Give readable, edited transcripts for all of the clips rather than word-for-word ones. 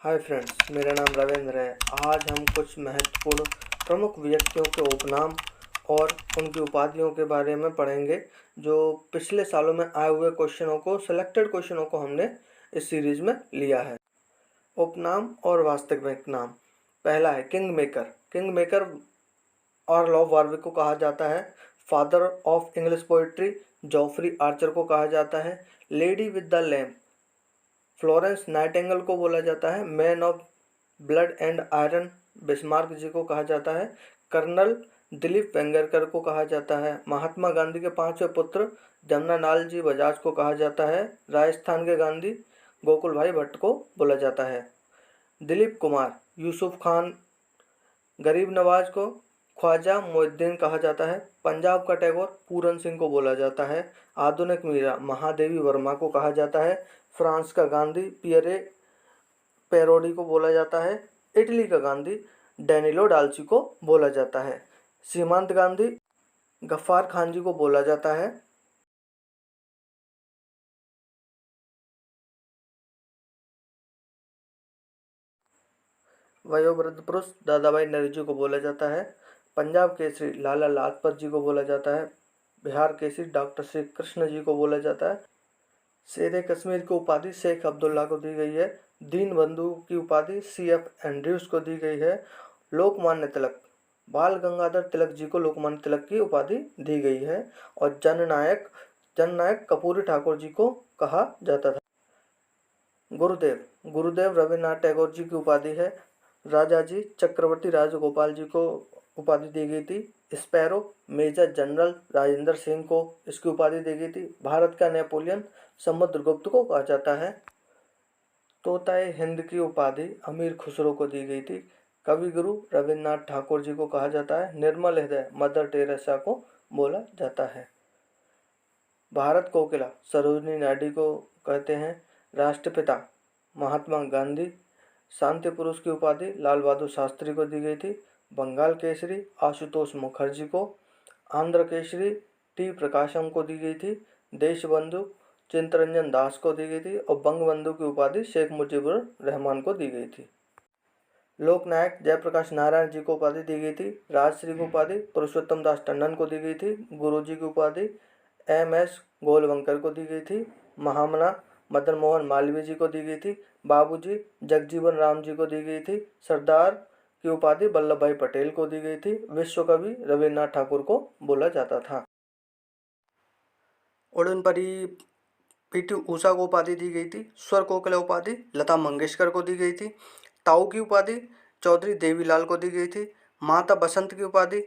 Hi friends, मेरा नाम रविंद्र है। आज हम कुछ महत्वपूर्ण प्रमुख व्यक्तियों के उपनाम और उनकी उपाधियों के बारे में पढ़ेंगे। जो पिछले सालों में आए हुए क्वेश्चनों को, सिलेक्टेड क्वेश्चनों को हमने इस सीरीज में लिया है। उपनाम और वास्तविक नाम। पहला है king maker. King maker earl of Warwick को कहा जाता है। Father of English poetry Geoffrey Archer को कहा जाता है। Lady with the lamp Florence Nightingale को बोला जाता है। Man of blood and iron Bismarck ji को कहा जाता है। कर्नल दिलीप वेंगरकर को कहा जाता है। महात्मा गांधी के पांचवें पुत्र जमनालाल जी बजाज को कहा जाता है। राजस्थान के गांधी गोकुल भाई भट्ट को बोला जाता है। दिलीप कुमार यूसुफ खान गरीब नवाज को ख्वाजा मोइनुद्दीन कहा जाता है। पंजाब का टैगोर पूरन सिंह को बोला जाता है। आधुनिक मीरा महादेवी वर्मा को कहा जाता है। फ्रांस का गांधी पियरे पेरोडी को बोला जाता है। इटली का गांधी डैनिलो डाल्ची को बोला जाता है। सीमांत गांधी गफ्फार खान जी को बोला जाता है। वयोवृद्ध पुरुष दादा भाई नौरोजी को बोला जाता है। पंजाब केसरी लाला लाजपत जी को बोला जाता है। बिहार केसरी डॉक्टर श्री कृष्ण जी को बोला जाता है। शेर कश्मीर की उपाधि शेख अब्दुल्ला को दी गई है। दीन बंधु की उपाधि CF एंड्रयूज को दी गई है। लोकमान्य तिलक बाल गंगाधर तिलक जी को लोकमान्य तिलक की उपाधि दी गई है। और जननायक कर्पूरी ठाकुर जी को कहा जाता था। गुरुदेव रविन्द्रनाथ टैगोर जी की उपाधि है। राजा जी चक्रवर्ती राजगोपाल जी को उपाधि दी गई थी। Sparrow major general Rajendra Singh को इसकी उपाधि दी गई थी। भारत का नेपोलियन समुद्रगुप्त को कहा जाता है। तोताए हिंद की उपाधि अमीर खुसरो को दी गई थी। कविगुरु रविन्द्रनाथ ठाकुर जी को कहा जाता है। निर्मल हृदय मदर टेरेसा को बोला जाता है। भारत कोकिला सरोजिनी नायडू को कहते हैं। राष्ट्रपिता महात्मा गांधी। शांति पुरुष की उपाधि लाल बहादुर शास्त्री को दी गई थी। बंगाल केसरी आशुतोष मुखर्जी को। आंध्र केसरी टी प्रकाशम को दी गई थी। देशबंधु चित्तरंजन दास को दी गई थी। और बंगबंधु की उपाधि शेख मुजीबुर रहमान को दी गई थी। लोकनायक जयप्रकाश नारायण जी को उपाधि दी गई थी। राजश्री की उपाधि पुरुषोत्तम दास टंडन को दी गई थी। गुरुजी की उपाधि MS गोलवंकर को दी गई थी। महामना मदन मोहन मालवीय जी को दी गई थी। बाबूजी जगजीवन राम जी को दी गई थी। सरदार की उपाधि वल्लभ भाई पटेल को दी गई थी। विश्व कवि रविन्द्रनाथ ठाकुर को बोला जाता था। उड़न परी PT ऊषा को उपाधि दी गई थी। स्वर कोकिला उपाधि लता मंगेशकर को दी गई थी। ताऊ की उपाधि चौधरी देवीलाल को दी गई थी। माता बसंत की उपाधि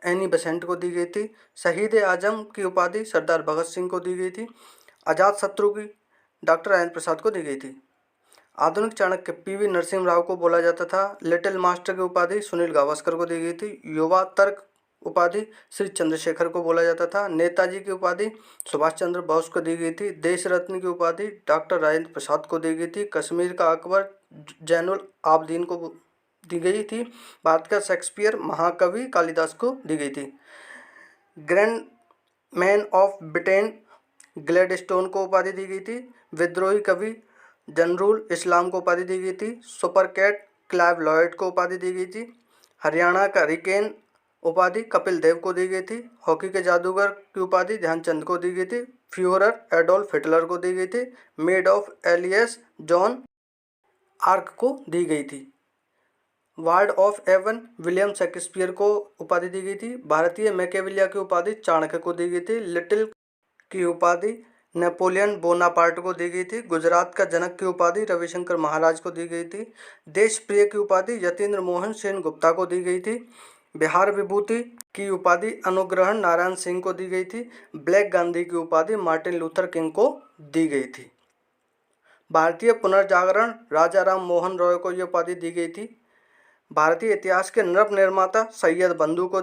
एनी बेसेंट को दी गई थी। शहीद आजम की उपाधि सरदार भगत सिंह को दी गई थी। अजात शत्रु की डॉक्टर राजेंद्र प्रसाद को दी गई थी। आधुनिक चाणक्य PV नरसिम्हा राव को बोला जाता था। लिटिल मास्टर की उपाधि सुनील गावस्कर को दी गई थी। युवा तर्क उपाधि श्री चंद्रशेखर को बोला जाता था। नेताजी की उपाधि सुभाष चंद्र बोस को दी गई थी। देश रत्न की उपाधि डॉक्टर राजेंद्र प्रसाद को दी गई थी। कश्मीर का अकबर जैनुल आबदीन को दी गई थी। भारत का शेक्सपियर महाकवि कालिदास को दी गई थी। Grand man of Britain Gladstone को उपाधि दी गई थी। विद्रोही कवि जनरूल इस्लाम को उपाधि दी गई थी। सुपर कैट क्लाइव लॉयड को उपाधि दी गई थी। हरियाणा का रिकेन उपाधि कपिल देव को दी गई थी। हॉकी के जादूगर की उपाधि ध्यानचंद को दी गई थी। फ्यूहरर एडोल्फ हिटलर को दी गई थी। Maid of Orleans Joan Arc को दी गई थी। Bard of Avon William Shakespeare को उपाधि दी गई थी। भारतीय मैकेविलिया की उपाधि चाणक्य को दी गई थी। लिटिल की उपाधि नेपोलियन बोनापार्ट को दी गई थी। गुजरात का जनक की उपाधि रविशंकर महाराज को दी गई थी। देश प्रिय की उपाधि यतीन्द्र मोहन सेन गुप्ता को दी गई थी। बिहार विभूति की उपाधि अनुग्रहण नारायण सिंह को दी गई थी। ब्लैक गांधी की उपाधि मार्टिन लूथर किंग को दी गई थी। भारतीय पुनर्जागरण राजा राम मोहन रॉय को यह उपाधि दी गई थी। भारतीय इतिहास के नव निर्माता सैयद बंधु को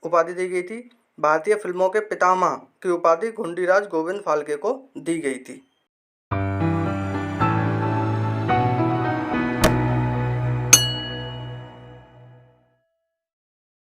उपाधि दी गई थी। भारतीय फिल्मों के पितामह की उपाधि घुंडीराज गोविंद फाल्के को दी गई थी।